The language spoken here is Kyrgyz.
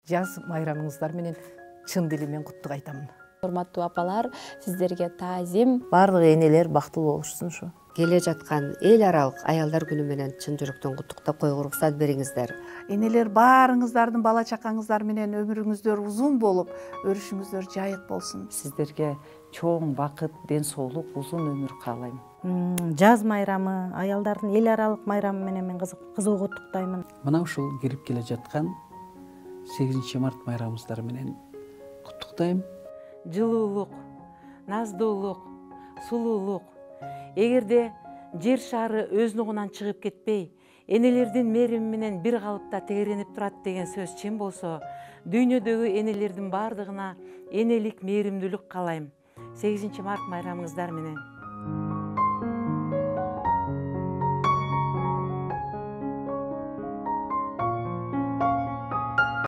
жаз майрамыңыздар менен чын дилиммен куттук айтамын. Урматтуу апалар, сиздерге таазим. Барлық энелер бактылуу болушсун ушу. Келе жаткан эл аралык аялдар күнү менен чын жүрөктөн куттуктап койгуга уруксат бериңиздер. Энелер баарыңыздардын бала чакаңыздар менен өмүрүңүздөр узун болуп, өрүшүңүздөр жайык болсун. Сиздерге чоң бакыт, ден соолук, узун өмүр каалайм. Жаз майрамы, аялдардын эл аралык майрамы менен мен кызуу куттуктаймын. Мына ушул кирип келе жаткан 8 март майрамыңыздар менен куттуктайм. Жылуулук, наздуулук, сулуулук. Эгерде жер шары өз нугунан чыгып кетпей, энелердин мээрими менен бир калыпта тегеренип турат деген сөз чын болсо, дүйнөдөгү энелердин бардыгына энелик мээримдүүлүк каалайм. 8 март майрамыңыздар менен.